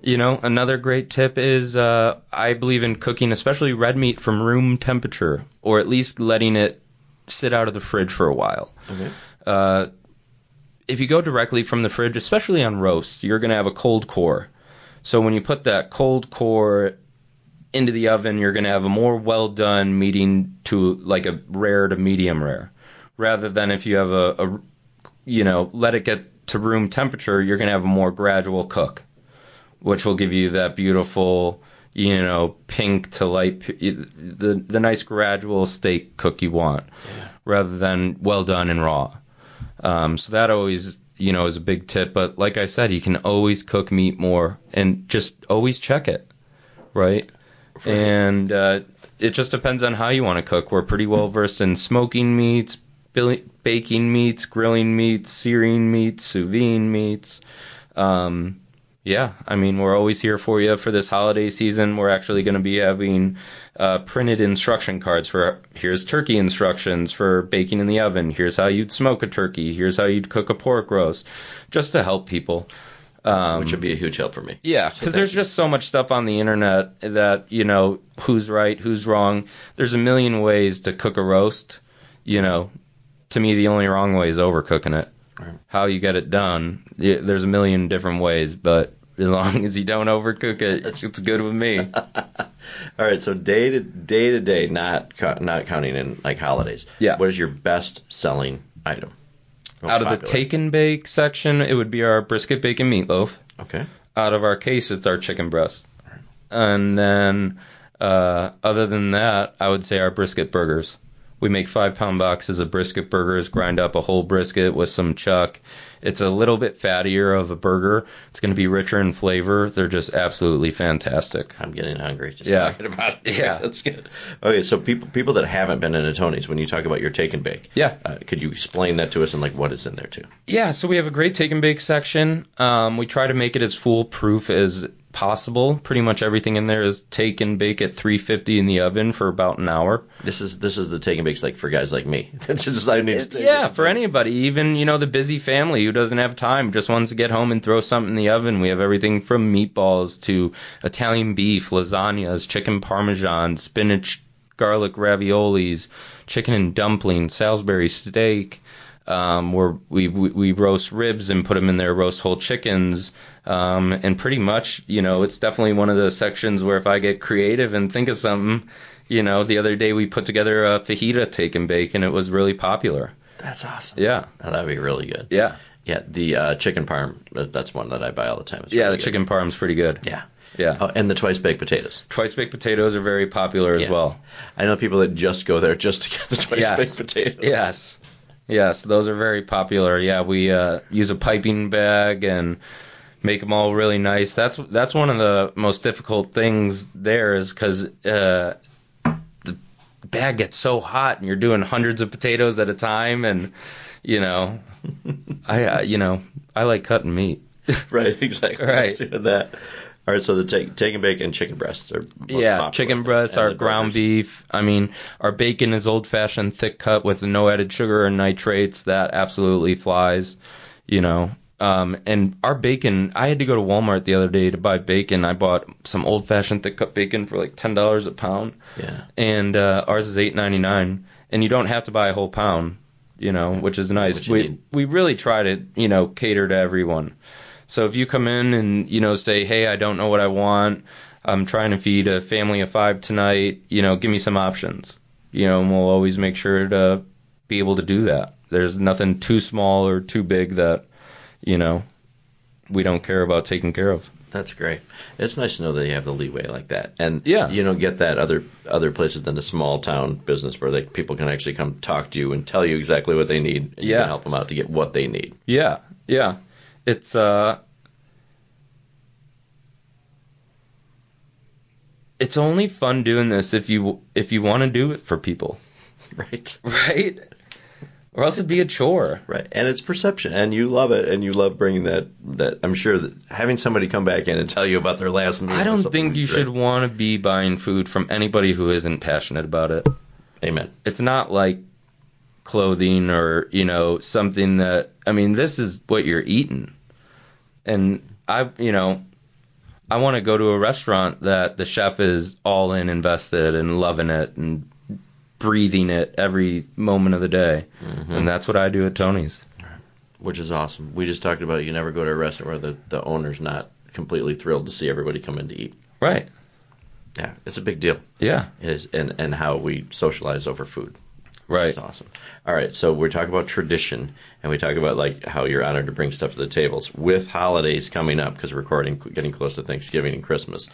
Another great tip is I believe in cooking, especially red meat, from room temperature, or at least letting it sit out of the fridge for a while.
Okay.
If you go directly from the fridge, especially on roasts, you're going to have a cold core. So when you put that cold core into the oven, you're going to have a more well-done meating to like a rare to medium rare. Rather than if you have let it get to room temperature, you're going to have a more gradual cook. which will give you that beautiful, pink to light, the nice gradual steak cook you want, rather than well done and raw. So that always, is a big tip. But like I said, you can always cook meat more, and just always check it, right? And it just depends on how you want to cook. We're pretty well versed in smoking meats, baking meats, grilling meats, searing meats, sous vide meats. We're always here for you for this holiday season. We're actually going to be having printed instruction cards for here's turkey instructions for baking in the oven. Here's how you'd smoke a turkey. Here's how you'd cook a pork roast, just to help people.
Which would be a huge help for me.
Yeah, because there's just so much stuff on the internet that, who's right, who's wrong. There's a million ways to cook a roast. To me, the only wrong way is overcooking it. Right. How you get it done, there's a million different ways, but as long as you don't overcook it, it's good with me.
All right, so day to day, not counting in like holidays.
Yeah.
What is your best selling item?
Out of the take and bake section, it would be our brisket bacon meatloaf.
Okay.
Out of our case, it's our chicken breast. Right. And then, other than that, I would say our brisket burgers. We make 5-pound boxes of brisket burgers, grind up a whole brisket with some chuck. It's a little bit fattier of a burger. It's going to be richer in flavor. They're just absolutely fantastic.
I'm getting hungry just talking about it.
Yeah.
That's good. Okay, so people that haven't been into Tony's, when you talk about your take and bake, could you explain that to us and like what is in there too?
Yeah, so we have a great take and bake section. We try to make it as foolproof as possible. Pretty much everything in there is take and bake at 350 in the oven for about an hour.
This is the take and bakes like for guys like me. That's just I need to
yeah, for anybody, even the busy family who doesn't have time, just wants to get home and throw something in the oven. We have everything from meatballs to Italian beef, lasagnas, chicken parmesan, spinach, garlic raviolis, chicken and dumplings, Salisbury steak. We roast ribs and put them in there, roast whole chickens, and pretty much, it's definitely one of the sections where if I get creative and think of something, the other day we put together a fajita take and bake, and it was really popular.
That's awesome.
Yeah.
Oh, that'd be really good.
Yeah.
Yeah, the chicken parm, that's one that I buy all the time. It's
the
really
chicken parm's pretty good.
Yeah.
Yeah.
Oh, and the twice-baked potatoes.
Twice-baked potatoes are very popular as well.
I know people that just go there just to get the twice-baked potatoes.
Yes, those are very popular. Yeah, we use a piping bag and make them all really nice. That's one of the most difficult things there is because the bag gets so hot and you're doing hundreds of potatoes at a time, and I like cutting meat.
Right, exactly.
Right.
Doing that. All right, so the take and bake and chicken breasts are most popular.
Chicken breasts, our ground beef. I mean, our bacon is old-fashioned thick cut with no added sugar or nitrates. That absolutely flies, And our bacon, I had to go to Walmart the other day to buy bacon. I bought some old-fashioned thick cut bacon for like $10 a pound.
Yeah.
And ours is $8.99, and you don't have to buy a whole pound, which is nice. We really try to, cater to everyone. So if you come in and, say, hey, I don't know what I want, I'm trying to feed a family of 5 tonight, give me some options, and we'll always make sure to be able to do that. There's nothing too small or too big that, we don't care about taking care of.
That's great. It's nice to know that you have the leeway like that. And
yeah.
You don't get that other places than a small town business where people can actually come talk to you and tell you exactly what they need and you can help them out to get what they need.
Yeah. It's only fun doing this if you want to do it for people.
Right.
Or else it'd be a chore.
Right. And it's perception, and you love it, and you love bringing that I'm sure that having somebody come back in and tell you about their last meal.
I don't think you should want to be buying food from anybody who isn't passionate about it.
Amen.
It's not like clothing or, something that, this is what you're eating. And I want to go to a restaurant that the chef is all in, invested, and loving it and breathing it every moment of the day. Mm-hmm. And that's what I do at Tony's.
Which is awesome. We just talked about you never go to a restaurant where the owner's not completely thrilled to see everybody come in to eat.
Right.
Yeah, it's a big deal.
Yeah.
It is, and how we socialize over food.
Right.
That's awesome. All right, so we're talking about tradition, and we talk about like how you're honored to bring stuff to the tables. With holidays coming up, because we're getting close to Thanksgiving and Christmas,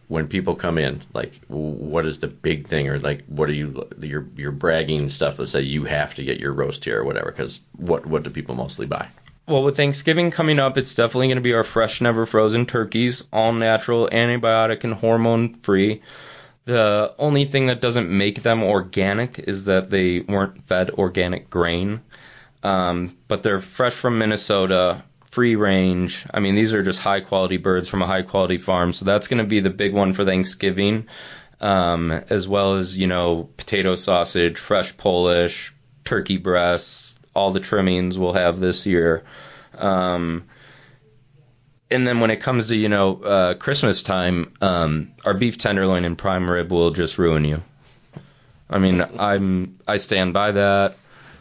when people come in, like, what is the big thing, or like, what are your bragging stuff that say you have to get your roast here or whatever? Because what do people mostly buy?
Well, with Thanksgiving coming up, it's definitely going to be our fresh, never frozen turkeys, all natural, antibiotic and hormone free. The only thing that doesn't make them organic is that they weren't fed organic grain. But they're fresh from Minnesota, free range. I mean, these are just high quality birds from a high quality farm. So that's going to be the big one for Thanksgiving, as well as, potato sausage, fresh Polish, turkey breasts, all the trimmings we'll have this year. And then when it comes to, Christmas time, our beef tenderloin and prime rib will just ruin you. I mean, I stand by that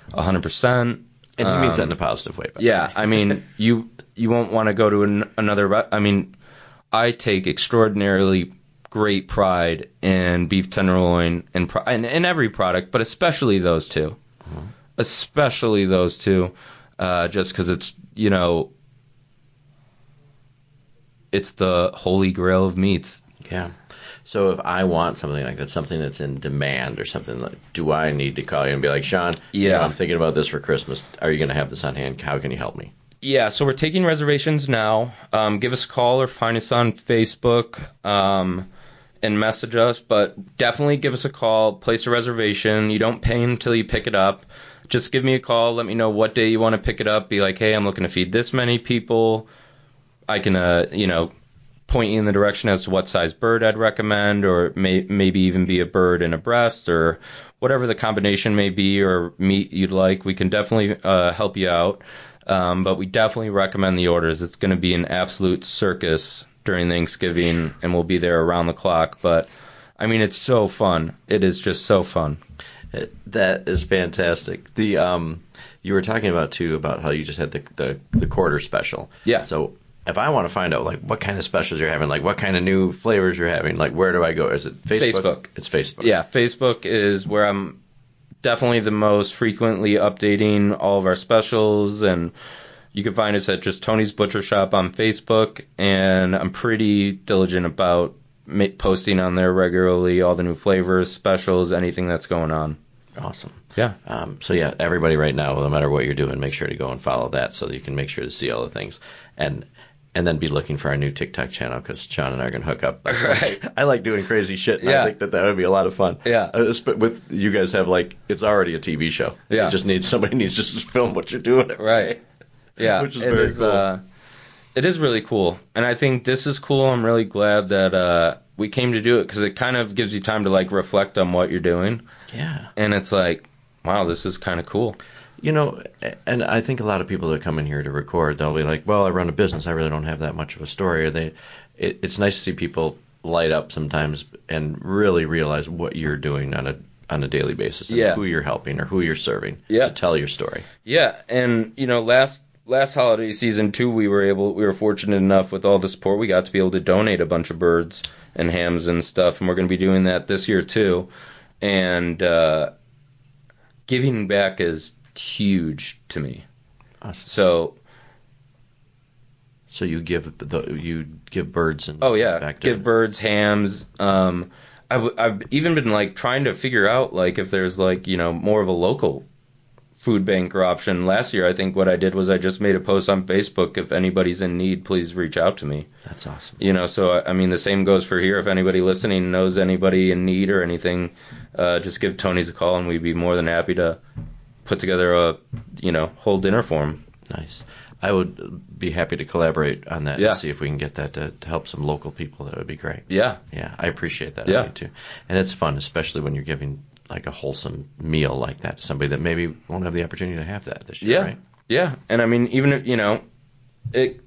100%.
And he means that in a positive way.
Yeah, I mean, you won't want to go to another. I mean, I take extraordinarily great pride in beef tenderloin and in every product, but especially those two. Mm-hmm. Especially those two, just because it's, it's the holy grail of meats.
Yeah. So if I want something like that, something that's in demand or something, like, do I need to call you and be like, Sean, I'm thinking about this for Christmas. Are you going to have this on hand? How can you help me?
Yeah, so we're taking reservations now. Give us a call or find us on Facebook and message us. But definitely give us a call, place a reservation. You don't pay until you pick it up. Just give me a call. Let me know what day you want to pick it up. Be like, hey, I'm looking to feed this many people. I can, point you in the direction as to what size bird I'd recommend, or maybe even be a bird and a breast, or whatever the combination may be, or meat you'd like. We can definitely help you out. But we definitely recommend the orders. It's going to be an absolute circus during Thanksgiving, and we'll be there around the clock. But, I mean, it's so fun. It is just so fun.
That is fantastic. The you were talking about how you just had the quarter special.
Yeah.
So if I want to find out like what kind of specials you're having, like what kind of new flavors you're having, like where do I go? Is it Facebook? It's Facebook.
Yeah, Facebook is where I'm definitely the most frequently updating all of our specials, and you can find us at just Tony's Butcher Shop on Facebook, and I'm pretty diligent about posting on there regularly all the new flavors, specials, anything that's going on.
Awesome.
Yeah.
So yeah, everybody right now, no matter what you're doing, make sure to go and follow that so that you can make sure to see all the things. And then be looking for our new TikTok channel, because Sean and I are going to hook up.
Right.
I like doing crazy shit, and I think that would be a lot of fun.
Yeah.
With you guys have it's already a TV show.
Yeah.
It just needs somebody to just film what you're doing.
Right. Yeah.
Which is very cool.
It is really cool, and I think this is cool. I'm really glad that we came to do it, because it kind of gives you time to reflect on what you're doing.
Yeah. And
it's like, wow, this is kind of cool.
And I think a lot of people that come in here to record, they'll be like, well, I run a business. I really don't have that much of a story. Or it's nice to see people light up sometimes and really realize what you're doing on a daily basis, and who you're helping or who you're serving to tell your story.
Yeah, and last holiday season too, we were fortunate enough with all the support we got to be able to donate a bunch of birds and hams and stuff, and we're going to be doing that this year too. And giving back is huge to me.
Awesome. So you give birds and back to
give birds, hams. I've even been trying to figure out if there's more of a local food bank or option. Last year, I think what I did was I just made a post on Facebook. If anybody's in need, please reach out to me.
That's awesome.
So I mean, the same goes for here. If anybody listening knows anybody in need or anything, just give Tony's a call, and we'd be more than happy to put together a whole dinner for him.
Nice. I would be happy to collaborate on that and see if we can get that to help some local people. That would be great.
Yeah.
Yeah, I appreciate that.
Yeah.
I do too. And it's fun, especially when you're giving a wholesome meal like that to somebody that maybe won't have the opportunity to have that this year, right?
Yeah. And I mean, even if,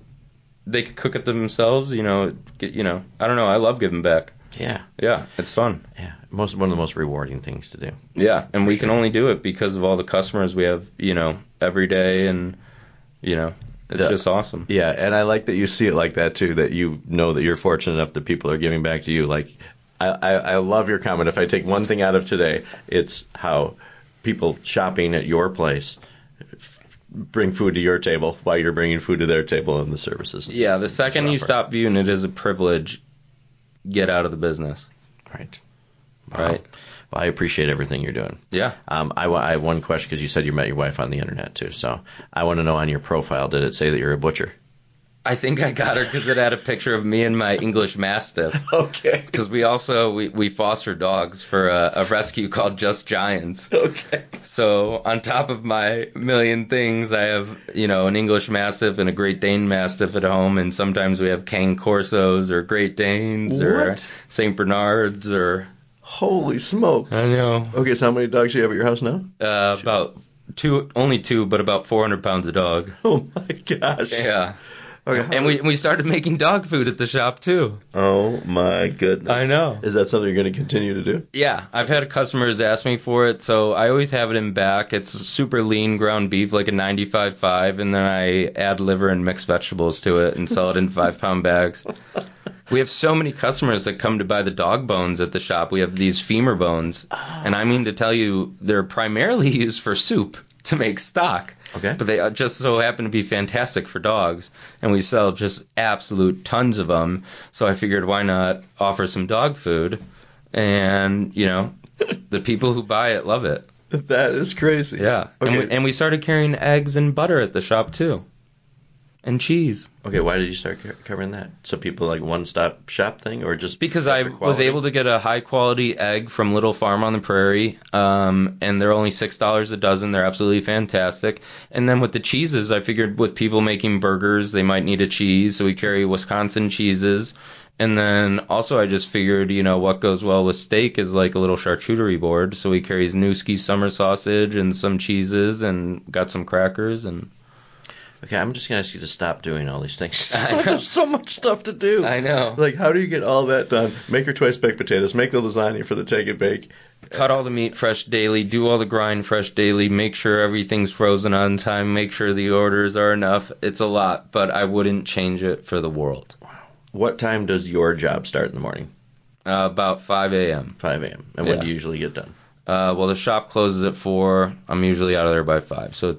they could cook it themselves, I don't know. I love giving back.
Yeah.
Yeah, it's fun.
Yeah. One of the most rewarding things to do.
Yeah, and we can only do it because of all the customers we have, every day, and, it's just awesome.
Yeah, and I like that you see it like that, too, that that you're fortunate enough that people are giving back to you. I love your comment. If I take one thing out of today, it's how people shopping at your place bring food to your table while you're bringing food to their table and the services.
Yeah, the second you stop viewing it as a privilege, get out of the business.
Right.
Right.
Well, I appreciate everything you're doing.
Yeah.
I have one question because you said you met your wife on the internet too. So I want to know on your profile, did it say that you're a butcher?
I think I got her because it had a picture of me and my English Mastiff.
Okay.
Because we foster dogs for a rescue called Just Giants.
Okay.
So on top of my million things, I have, an English Mastiff and a Great Dane Mastiff at home, and sometimes we have Cane Corsos or Great Danes or St. Bernards or...
Holy smokes.
I know.
Okay, so how many dogs do you have at your house now?
About only two, but about 400 pounds a dog.
Oh my gosh.
Yeah.
Okay,
and we started making dog food at the shop, too.
Oh, my goodness.
I know.
Is that something you're going to continue to do?
Yeah. I've had customers ask me for it, so I always have it in back. It's super lean ground beef, like a 95.5, and then I add liver and mixed vegetables to it and sell it in 5-pound bags. We have so many customers that come to buy the dog bones at the shop. We have these femur bones, and I mean to tell you, they're primarily used for soup to make stock.
Okay.
But they just so happen to be fantastic for dogs, and we sell just absolute tons of them. So I figured, why not offer some dog food? And, the people who buy it love it.
That is crazy.
Yeah.
Okay.
And we started carrying eggs and butter at the shop, too. And cheese.
Okay, why did you start covering that? So people like one-stop shop thing, or just
because I was able to get a high-quality egg from Little Farm on the Prairie, and they're only $6 a dozen. They're absolutely fantastic. And then with the cheeses, I figured with people making burgers, they might need a cheese, so we carry Wisconsin cheeses. And then also I just figured, what goes well with steak is like a little charcuterie board, so we carry Newski summer sausage and some cheeses and got some crackers and...
Okay, I'm just going to ask you to stop doing all these things. There's so much stuff to do.
I know.
Like, how do you get all that done? Make your twice baked potatoes, make the lasagna for the take and bake.
Cut all the meat fresh daily, do all the grind fresh daily, make sure everything's frozen on time, make sure the orders are enough. It's a lot, but I wouldn't change it for the world.
Wow. What time does your job start in the morning?
About 5 a.m.
5 a.m. And when do you usually get done?
Well, the shop closes at 4. I'm usually out of there by 5. So,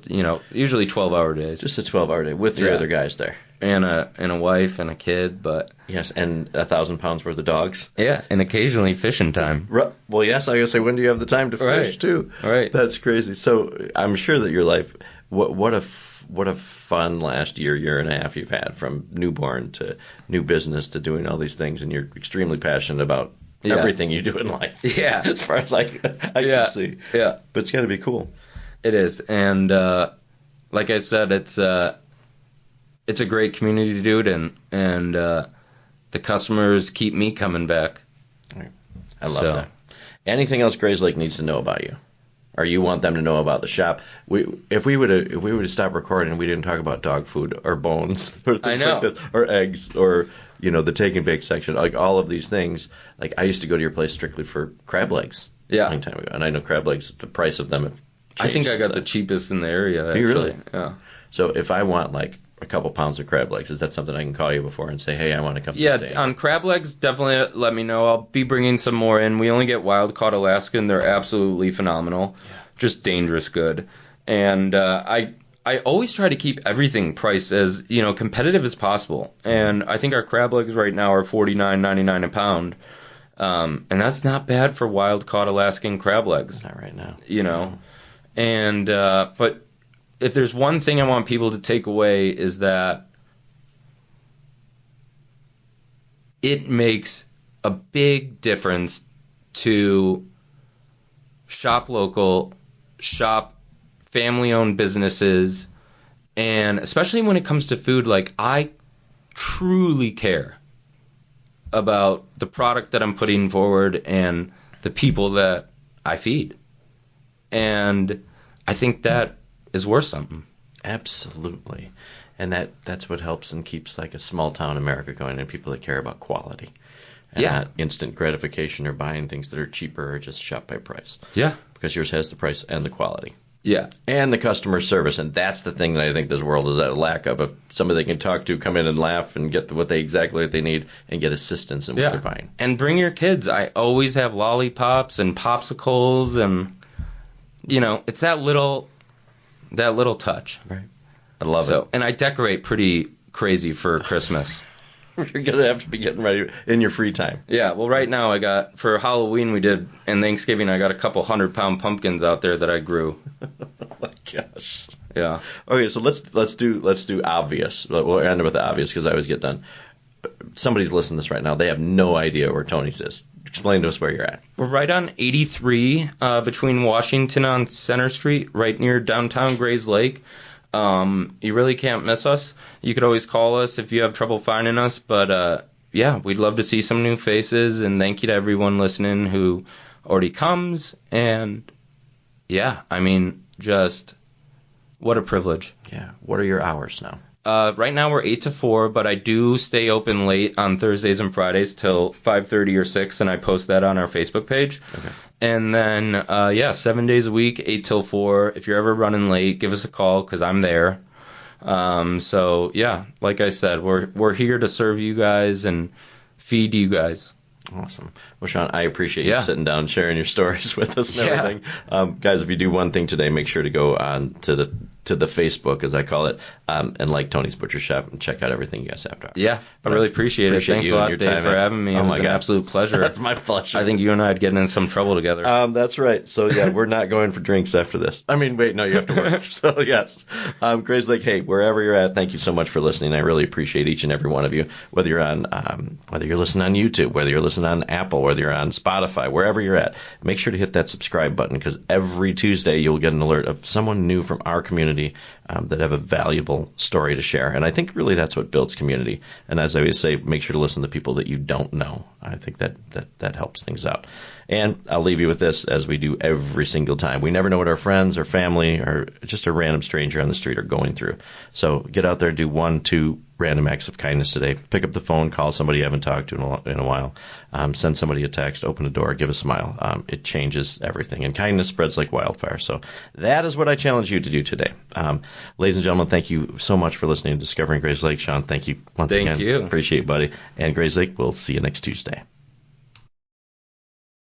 usually 12-hour days.
Just a 12-hour day with 3 other guys there.
And a wife and a kid, but...
Yes, and 1,000 pounds worth of dogs.
Yeah, and occasionally fishing time.
Well, yes, I guess when do you have the time to fish, too?
Right.
That's crazy. So I'm sure that your life... What a fun last year and a half you've had, from newborn to new business to doing all these things, and you're extremely passionate about... everything you do in life.
Yeah.
As far as I can see.
Yeah.
But it's got to be cool.
It is. And like I said, it's a great community, dude, and the customers keep me coming back.
I love that. Anything else Grayslake needs to know about you? Or you want them to know about the shop? If we were to stop recording and we didn't talk about dog food or bones or things like this, or eggs or the take and bake section, like all of these things, like I used to go to your place strictly for crab legs a long time ago, and I know crab legs, the price of them have changed.
I think I got the cheapest in the area. Actually.
You really?
Yeah.
So if I want like a couple pounds of crab legs, is that something I can call you before and say, hey, I want to come to stay?
Yeah, on crab legs, definitely let me know. I'll be bringing some more in. We only get wild caught Alaska, and they're absolutely phenomenal. Yeah. Just dangerous good. And I always try to keep everything priced as, competitive as possible. And I think our crab legs right now are $49.99 a pound. And that's not bad for wild caught Alaskan crab legs.
Not right now.
No. And but if there's one thing I want people to take away is that it makes a big difference to shop local, shop family-owned businesses, and especially when it comes to food, like I truly care about the product that I'm putting forward and the people that I feed. And I think that is worth something.
Absolutely. And that's what helps and keeps like a small town America going, and people that care about quality. And not instant gratification or buying things that are cheaper or just shop by price.
Yeah.
Because yours has the price and the quality.
Yeah.
And the customer service, and that's the thing that I think this world is at a lack of. If somebody they can talk to, come in and laugh and get exactly what they need and get assistance in what they're buying.
And bring your kids. I always have lollipops and popsicles, and it's that little touch.
Right. I love it.
And I decorate pretty crazy for Christmas.
You're going to have to be getting ready in your free time.
Yeah, well, right now for Halloween and Thanksgiving, I got a couple 100-pound pumpkins out there that I grew.
Oh my gosh.
Yeah.
Okay, so let's do obvious. We'll end with the obvious because I always get done. Somebody's listening to this right now. They have no idea where Tony's is. Explain to us where you're at.
We're right on 83 between Washington on Center Street, right near downtown Grayslake. You really can't miss us. You could always call us if you have trouble finding us. But, we'd love to see some new faces. And thank you to everyone listening who already comes. And, just what a privilege.
Yeah. What are your hours now?
Right now we're 8 to 4, but I do stay open late on Thursdays and Fridays till 5:30 or 6, and I post that on our Facebook page.
Okay.
And then, 7 days a week, 8 till 4. If you're ever running late, give us a call because I'm there. Like I said, we're here to serve you guys and feed you guys.
Awesome. Well, Sean, I appreciate you sitting down and sharing your stories with us and everything. Guys, if you do one thing today, make sure to go on to the Facebook, as I call it, and like Tony's Butcher Shop and check out everything you guys have to offer.
Yeah, I really appreciate it. Thanks a lot, Dave, for having me. It was an absolute pleasure.
That's my pleasure.
I think you and I would get in some trouble together.
That's right. So, we're not going for drinks after this. I mean, wait, no, you have to work. So, yes. Grayslake, hey, wherever you're at, thank you so much for listening. I really appreciate each and every one of you, whether you're listening on YouTube, whether you're listening on Apple, whether you're on Spotify, wherever you're at, make sure to hit that subscribe button because every Tuesday you'll get an alert of someone new from our community that have a valuable story to share. And I think really that's what builds community. And as I always say, make sure to listen to people that you don't know. I think that helps things out. And I'll leave you with this, as we do every single time. We never know what our friends or family or just a random stranger on the street are going through. So get out there and do 1-2 random acts of kindness today. Pick up the phone, call somebody you haven't talked to in a while. Send somebody a text, open a door, give a smile. It changes everything. And kindness spreads like wildfire. So that is what I challenge you to do today. Ladies and gentlemen, thank you so much for listening to Discovering Grayslake. Sean, thank you once again.
Thank you.
Appreciate it, buddy. And Grayslake, we'll see you next Tuesday.